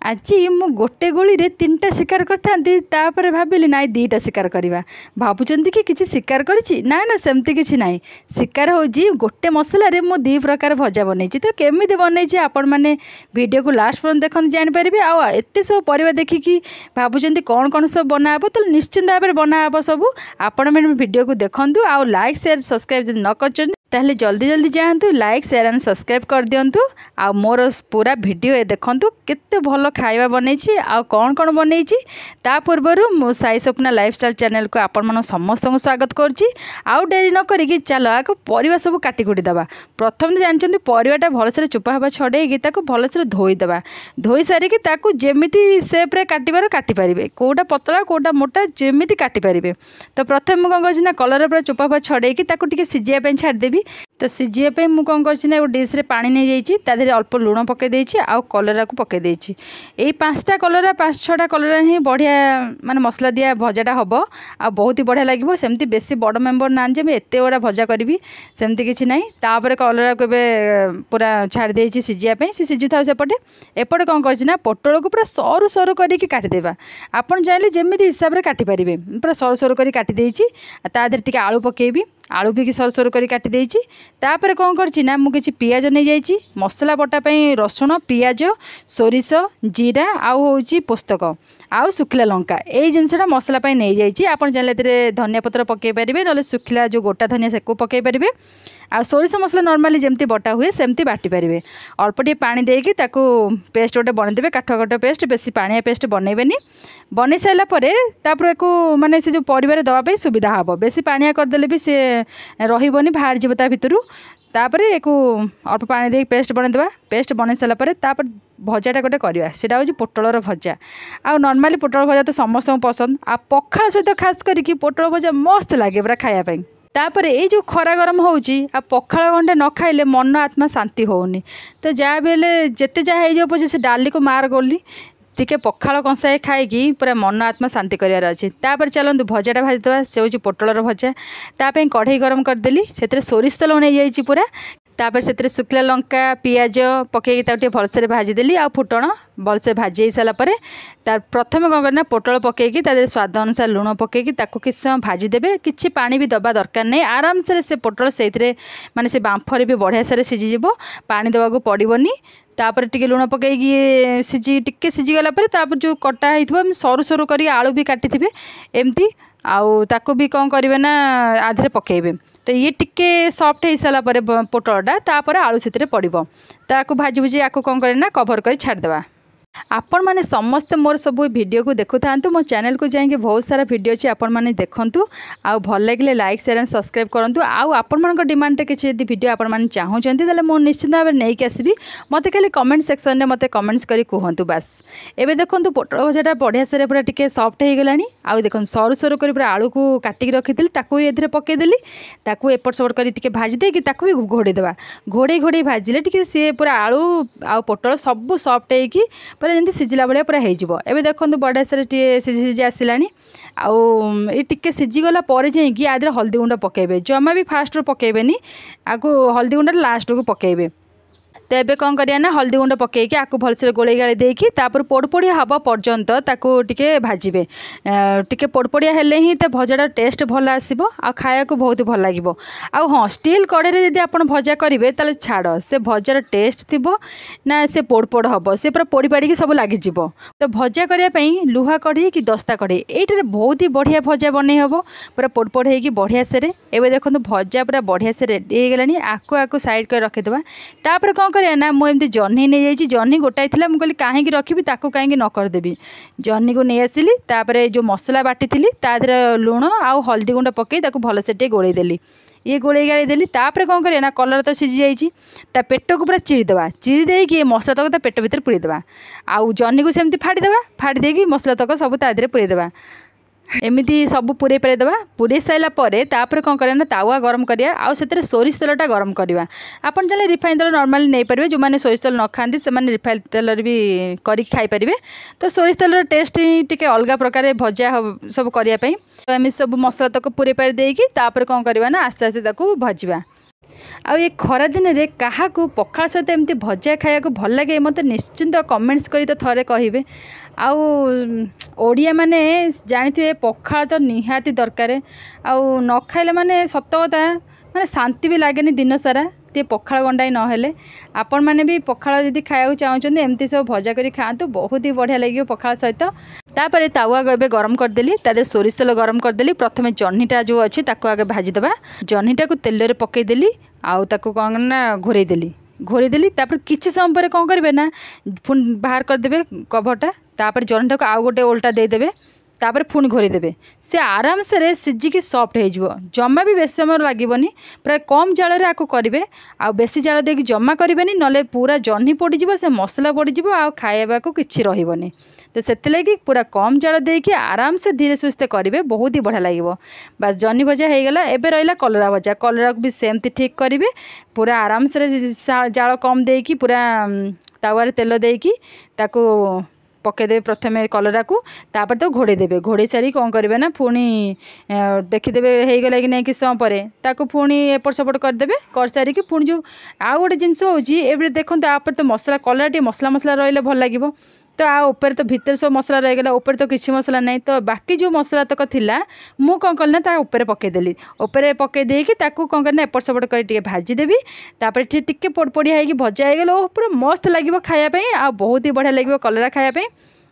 आज मु गोटे गोली रे तीनटा शिकार करते भाविली ना दीटा शिकार करवा भावुंट कि किसी शिकार करी ना ना सेमती किसी ना शिकार हो गोटे मसलार मु दी प्रकार भजा बनई तो केमी बनई आपण मैंने वीडियो को लास्ट पर्यटन देखते जानीपारे आते सब परिवा देखिकी भावुं कौन कौन सब बनाब तो निश्चिंत भाव में बनाब सब आपण मैंने वीडियो को देखूँ आउ लाइक शेयर सब्सक्राइब जब न कर ताहले जल्दी जल्दी जातु लाइक शेयर एंड सब्सक्राइब कर दिंतु आ मोर पूरा वीडियो देखूँ केते भल खाଇବା बनई आ कौन कौन बनई ता पूर्वर मो साई सपना लाइफस्टाइल चैनल को आपण मन समस्त को स्वागत करुच्ची। आउ डेरी न करी चल आगे परिवा सब काटिकुटी देवा। प्रथम तो जानते परिवाटा भलसे चोपा हवा छड़े भलसे धोईदेवा धोई सारिकी जमी सेप्रे काटिबार काटिपारे कौटा पतला कौटा मोटा जमी काटिपारे। तो प्रथम मुझे कौन कलर पूरा चोपा हवा छड़े टी सीझाई छाड़देवी। तो सीझाई मुझे कौन कर डिश रे पानी नहीं जाइए अल्प लुण पकई आउ कलरा को पकई यही 5टा कलरा 5-6टा कलरा ही बढ़िया माने मसला दिया भजाटा हम आ बहुत ही बढ़िया लगे। सेमती बेसी बड़ मेम्बर ना एत बड़ा भजा करी सेमती किसी ना तापर कलरा को पूरा छाड़ दे सीझाई सी सीझु था सेपटे एपटे कौन करना पोटल को पूरा सरू सरू करके काटिदेवा। आपन चाहिए जमी हिसाब से काटिपारे पूरा सरू सरू कर काटिदे ता देहरे आलू पकेबी आलू भी सरू सरू कर काटिदे तापर कौन करना मुझे पियाज नहीं जाइए मसला बटापी रसुण पियाज सोरिष जीरा आउ हूँ पोस्तक आउ सुखिला लंका यही जिनसा मसला नहीं जाइए। आपन चाहिए धनिया पत्र पकई पारे ना सुखिला जो गोटा धनिया से पकई पारे आ सोरिष मसला नॉर्मली जमती बटा हुए सेमती बाटी पारे अल्प टे पानी देकी पेस्ट गोटे बनईदे काठ काठ पेस्ट बेसी पानिया पेस्ट बनईबेनी बन सारापर को माने से जो परिवार दवाई सुविधा हम बेसी पानिया करदे भी सी रही बाहर जीव ता भितर तापर एक अल्प पानी दे पेस्ट बनईदेवा पेस्ट बन सारापर भजाटा गोटे करवा सेटा हूँ पोटलर भजा आ नॉर्मली पोटल भजा तो समस्त पसंद आ पखाल सहित खास करके पोटल भजा मस्त लगे पूरा खायापाई। तापर ये जो खरा गरम होउची आ पखाल घंटे न खाइले मन आत्मा शांति होनी तो जहाँ भी जिते जहाँ हो पछे से डाली को मार गोली टिके पखाल कंसाए खाई पूरा मन आत्मा शांति करार अच्छे। तापर चलते भजाटा भाजीदेवा से हूँ पोटलर भजा ताप कढ़ई गरम करदेली से सोरिष तेल नहीं जाइए पूरा तापर से सुखिला लंका पियाज पकई भलसे भाजीदेली आ फुटण भलसे भाजी सारापर प्रथम कौन करना पोटल पकईकी स्वाद अनुसार लुण पकईकी किस समय भाजीदेवे किसी पानी भी दबा दरकार नहीं आराम से पोटल से माने से बांफरे भी बढ़िया से सीझीज पानी देवा पड़ोनी तापर टिके लुण पकईकी टिके सीझीगला जो कटा होता सरू सरू कर आलू भी काटी थे एमती आउ ताको भी कौन करेंगे ना आधे पकेबे तो ये टिके सॉफ्ट हो सारापर पोटलटा तापर आलू से पड़ो ताको भाजी भुजी आपको कौन करें ना कभर कर छाड़देवा। आपण मैंने समस्ते मोर सब वीडियो को देखु था मो चैनल को जाइए बहुत सारा वीडियो अच्छी आपण मैंने देखूँ आउ भल लगे लाइक शेयर एंड सब्सक्राइब करूँ आउ आपण मान डिमांड किसी वीडियो आपण मैंने चाहूँगी मुझे निश्चित भाव में नहीं आसबि मत खाली कमेंट सेक्शन में मत कमेंट्स करी कहतु बास। एबे देखो पोटल भजाटा बढ़िया से पूरा टिके सॉफ्ट हो गलानी आउ देखो सरू सरू कर पूरा आलू को काटिक रखी ए पकईदेली एपट सेपट कर भाजी देकी भी घोड़ेदेवा घोड़े घोड़े भाजिले टी सी पूरा आलू आउ पोटल सब सॉफ्ट होगी पूरा जमी सीझला भाया पूरा हो देखो बढ़िया से सीझी सीझी आसला आउ टे सीझीगला जाइए आदि हल्दी गुंड पकेबे जमा भी फास्ट रू पकेबेनी आगु हल्दी गुंड लास्ट को पकेबे। तो ये कौन करिया ना हल्दी गुंड पकईकी आपको भलसे गोले गाड़ी देकी तापर पोड़पोड़िया हवा पर्यंत ताकू टिके भाजिबे टिके पोड़पोड़िया हेले ही तो भजाटा टेस्ट भल आसीबो आ खाया को बहुत भल लागिबो। आ हाँ स्टील कड़े रे यदि आपण भजा करेंगे ताले छाड़ से भजार टेस्ट थिबो ना से पोड़पोड़ हम से पूरा पोड़ी पाड़ी सब लगिଯିब। तो भजा करने लुहा कढ़ी कि दस्ता कढ़ी ये बहुत ही बढ़िया भजा बन हम पूरा पोड़पोड़ होगी बढ़िया से एवं देखो भजा पूरा बढ़िया से रेडी हो गलानी आको साइड कर रखीदे तापर कौन ना मुझे जह्नी नहीं जाइए जह्नी गोटाई थी मुझे कहीं रखी कहीं न करदेवी जह्नी को नहीं आसली जो मसला बाटी थी तादर लुण आउ हल्दी गुंड पकई भल से गोड़े देली ये गोड़े गाड़ी देली तापर कौन करें ना कलर तो सीझी जाइए पेट को पूरा चिरीदेवा चिरी देकी मसला तक पेट भीतर पुरेदेवा आउ जह्नी को सेमती फाड़ी देकी मसला तक सब तादे पुरेदेवा एमती सब पूरे पारिदेवा पूरे सारापर कौन करें ना तावा गरम करिया आउ से सोरिष तेलटा गरम करवा आपन चले रिफाइन तेल नॉर्मली नहीं पारे जो मैंने सोरिष तेल न खाती से रिफाइन तेल भी कर खाईपारे। तो सोरिष तेल टेस्ट टी अलग प्रकार भजा सब करने तो एम सब मसला तक पूरे पार देकी तापर कौन करवा ना आस्ते आस्ते भाजवा। ଆଉ ଏ ଖରା ଦିନରେ କାହାକୁ ପଖାଳ ସହିତ ଏମିତି ଭଜା ଖାଇବାକୁ ଭଲ ଲାଗେ ମୋତେ ନିଶ୍ଚିନ୍ତ କମେଣ୍ଟସ୍ କରି ତ ଥରେ କହିବେ। ଆଉ ଓଡ଼ିଆ ମାନେ ଜାଣିଥିବେ ପଖାଳ ତ ନିହାତି ଦରକାର। ଆଉ ନ ଖାଇଲେ ମାନେ ସତ କଥା ମାନେ ଶାନ୍ତି ବି ଲାଗେନି ଦିନ ସାରା ଟିକେ ପଖାଳ ଗଣ୍ଡାଏ ନହେଲେ। ଆପଣମାନେ ବି ପଖାଳ ଯଦି ଖାଇବାକୁ ଚାହୁଁଛନ୍ତି ଏମିତି ସବୁ ଭଜା କରି ଖାଆନ୍ତୁ, ବହୁତ ହି ବଢ଼ିଆ ଲାଗିବ ପଖାଳ ସହିତ। ତାପରେ ତାୱା ଏବେ ଗରମ କରିଦେଲି, ତା ଦେହରେ ସୋରିଷ ତେଲ ଗରମ କରିଦେଲି। ପ୍ରଥମେ ଜହ୍ନିଟା ଯେଉଁ ଅଛି ତାକୁ ଆଗେ ଭାଜିଦେବା। ଜହ୍ନିଟାକୁ ତେଲରେ ପକାଇଦେଲି, ଆଉ ତାକୁ କ'ଣ ନା ଘୋରେଇଦେଲି। ତାପରେ କିଛି ସମୟ ପରେ କ'ଣ କରିବେ ନା ପୁଣି ବାହାର କରିଦେବେ କଭରଟା। ତାପରେ ଜହ୍ନିଟାକୁ ଆଉ ଗୋଟେ ଓଲଟା ଦେଇଦେବେ, ତାପରେ ପୁଣି ଘୋରେଇଦେବେ। ସେ ଆରାମସେ ସିଝିକି ସଫ୍ଟ ହେଇଯିବ, ଜମା ବି ବେଶୀ ସମୟ ଲାଗିବନି। ପ୍ରାୟ କମ୍ ଜାଳରେ ଆକୁ କରିବେ, ଆଉ ବେଶୀ ଜାଳ ଦେଇକି ଜମା କରିବେନି, ନହେଲେ ପୁରା ଜହ୍ନି ପୋଡ଼ିଯିବ, ସେ ମସଲା ପୋଡ଼ିଯିବ, ଆଉ ଖାଇବାକୁ କିଛି ରହିବନି। ତ ସେଥିଲାଗି ପୁରା କମ୍ ଜାଳ ଦେଇକି ଆରାମସେ ଧୀରେ ସୁସ୍ଥେ କରିବେ, ବହୁତ ହି ବଢ଼ିଆ ଲାଗିବ। ବାସ୍ ଜହ୍ନି ଭଜା ହେଇଗଲା। ଏବେ ରହିଲା କଲରା ଭଜା। କଲରାକୁ ବି ସେମିତି ଠିକ୍ କରିବେ, ପୁରା ଆରାମସେ ଜାଳ କମ୍ ଦେଇକି ପୁରା ତାୱାରେ ତେଲ ଦେଇକି ତାକୁ ପକାଇଦେବେ ପ୍ରଥମେ କଲରାକୁ, ତାପରେ ତାକୁ ଘୋଡ଼େଇଦେବେ। ଘୋଡ଼େଇ ସାରିକି କ'ଣ କରିବେ ନା ପୁଣି ଦେଖିଦେବେ ହେଇଗଲା କି ନାହିଁ କିଛି ସମୟ ପରେ, ତାକୁ ପୁଣି ଏପଟ ସେପଟ କରିଦେବେ। କରିସାରିକି ପୁଣି ଯେଉଁ ଆଉ ଗୋଟେ ଜିନିଷ ହେଉଛି ଏବେ ଦେଖନ୍ତୁ, ତାପରେ ତ ମସଲା କଲରା ଟିକେ ମସଲା ରହିଲେ ଭଲ ଲାଗିବ। ତ ଆଉ ଉପରେ ତ ଭିତରେ ସବୁ ମସଲା ରହିଗଲା, ଉପରେ ତ କିଛି ମସଲା ନାହିଁ। ତ ବାକି ଯେଉଁ ମସଲା ତକ ଥିଲା ମୁଁ କ'ଣ କଲି ନା ତା ଉପରେ ପକାଇଦେଲି। ଉପରେ ପକାଇ ଦେଇକି ତାକୁ କ'ଣ କଲି ନା ଏପଟ ସେପଟ କରି ଟିକେ ଭାଜିଦେବି। ତାପରେ ଟିକେ ପୋଡ଼ିପୋଡ଼ିଆ ହେଇକି ଭଜା ହେଇଗଲା, ଓ ପୁରା ମସ୍ତ ଲାଗିବ ଖାଇବା ପାଇଁ, ଆଉ ବହୁତ ହି ବଢ଼ିଆ ଲାଗିବ କଲରା ଖାଇବା ପାଇଁ।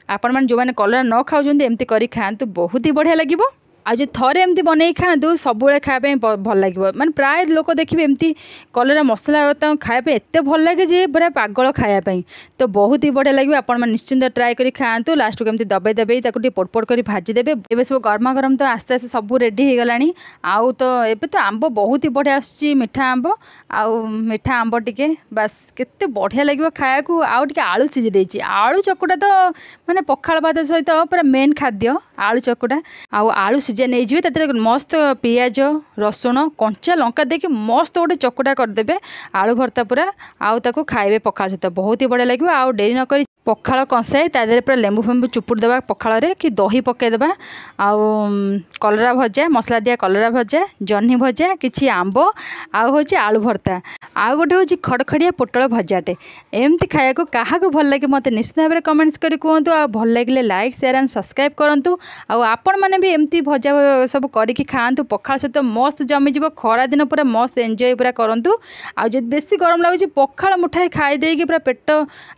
ଆପଣମାନେ ଯେଉଁମାନେ କଲରା ନ ଖାଉଛନ୍ତି ଏମିତି କରି ଖାଆନ୍ତୁ, ବହୁତ ହି ବଢ଼ିଆ ଲାଗିବ। ଆଉ ଯଦି ଥରେ ଏମିତି ବନେଇ ଖାଆନ୍ତୁ, ସବୁବେଳେ ଖାଇବା ପାଇଁ ଭଲ ଲାଗିବ। ମାନେ ପ୍ରାୟ ଲୋକ ଦେଖିବେ ଏମିତି କଲରା ମସଲା ତାଙ୍କୁ ଖାଇବା ପାଇଁ ଏତେ ଭଲ ଲାଗେ ଯେ ପୁରା ପାଗଳ ଖାଇବା ପାଇଁ। ତ ବହୁତ ହି ବଢ଼ିଆ ଲାଗିବ, ଆପଣମାନେ ନିଶ୍ଚିନ୍ତ ଟ୍ରାଏ କରି ଖାଆନ୍ତୁ। ଲାଷ୍ଟକୁ ଏମିତି ଦବେଇ ତାକୁ ଟିକେ ପୋଡ଼ କରି ଭାଜିଦେବେ। ଏବେ ସବୁ ଗରମା ଗରମ ତ ଆସ୍ତେ ଆସ୍ତେ ସବୁ ରେଡ଼ି ହେଇଗଲାଣି। ଆଉ ତ ଏବେ ତ ଆମ୍ବ ବହୁତ ହି ବଢ଼ିଆ ଆସୁଛି, ମିଠା ଆମ୍ବ। ଆଉ ମିଠା ଆମ୍ବ ଟିକେ ବାସ୍ କେତେ ବଢ଼ିଆ ଲାଗିବ ଖାଇବାକୁ। ଆଉ ଟିକେ ଆଳୁ ସିଝି ଦେଇଛି, ଆଳୁ ଚକୁଟା ତ ମାନେ ପଖାଳ ଭାତ ସହିତ ପୁରା ମେନ୍ ଖାଦ୍ୟ ଆଳୁ ଚକୁଟା। ଆଉ ଆଳୁ ସିଝା ନେଇଯିବେ, ତା ଦେହରେ ମସ୍ତ ପିଆଜ, ରସୁଣ, କଞ୍ଚା ଲଙ୍କା ଦେଇକି ମସ୍ତ ଗୋଟେ ଚକୁଟା କରିଦେବେ, ଆଳୁ ଭର୍ତ୍ତା ପୁରା। ଆଉ ତାକୁ ଖାଇବେ ପଖାଳ ସହିତ, ବହୁତ ହି ବଢ଼ିଆ ଲାଗିବ। ଆଉ ଡେରି ନ କରି ପଖାଳ କଂସାଏ ତା ଦେହରେ ପୁରା ଲେମ୍ବୁ ଫେମ୍ବୁ ଚୁପୁଡ଼ି ଦେବା ପଖାଳରେ, କି ଦହି ପକାଇଦେବା। ଆଉ କଲରା ଭଜା, ମସଲା ଦିଆ କଲରା ଭଜା, ଜହ୍ନି ଭଜା, କିଛି ଆମ୍ବ, ଆଉ ହେଉଛି ଆଳୁ ଭର୍ତ୍ତା, ଆଉ ଗୋଟେ ହେଉଛି ଖଡ଼ଖଡ଼ିଆ ପୋଟଳ ଭଜାଟେ। ଏମିତି ଖାଇବାକୁ କାହାକୁ ଭଲ ଲାଗେ ମୋତେ ନିଶ୍ଚିତ ଭାବରେ କମେଣ୍ଟସ୍ କରି କୁହନ୍ତୁ। ଆଉ ଭଲ ଲାଗିଲେ ଲାଇକ୍, ସେୟାର ଆଣ୍ଡ ସବସ୍କ୍ରାଇବ୍ କରନ୍ତୁ। ଆଉ ଆପଣମାନେ ବି ଏମିତି ଭଜା ସବୁ କରିକି ଖାଆନ୍ତୁ, ପଖାଳ ସହିତ ମସ୍ତ ଜମିଯିବ। ଖରାଦିନ ପୁରା ମସ୍ତ ଏନ୍ଜୟ ପୁରା କରନ୍ତୁ। ଆଉ ଯଦି ବେଶୀ ଗରମ ଲାଗୁଛି ପଖାଳ ମୁଠାଏ ଖାଇ ଦେଇକି ପୁରା ପେଟ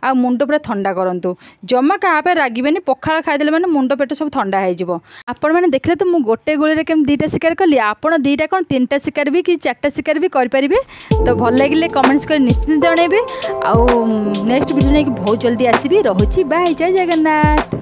ଆଉ ମୁଣ୍ଡ ପୁରା ଥଣ୍ଡା କରନ୍ତୁ। ଜମା କାହା ପାଇଁ ରାଗିବେନି, ପଖାଳ ଖାଇଦେଲେ ମାନେ ମୁଣ୍ଡ ପେଟ ସବୁ ଥଣ୍ଡା ହେଇଯିବ। ଆପଣମାନେ ଦେଖିଲେ ତ ମୁଁ ଗୋଟେ ଗୋଳିରେ କେମିତି ଦୁଇଟା ଶିକାର କଲି, ଆପଣ ଦୁଇଟା କ'ଣ ତିନିଟା ଶିକାର ବି କି ଚାରିଟା ଶିକାର ବି କରିପାରିବେ। ତ ଭଲ ଲାଗିଲେ କମେଣ୍ଟସ୍ କରି ନିଶ୍ଚିତ ଜଣାଇବେ। ଆଉ ନେକ୍ସଟ ଭିଡ଼ିଓ ନେଇକି ବହୁତ ଜଲ୍ଦି ଆସିବି। ରହୁଛି, ବାଏ, ଜୟ ଜଗନ୍ନାଥ।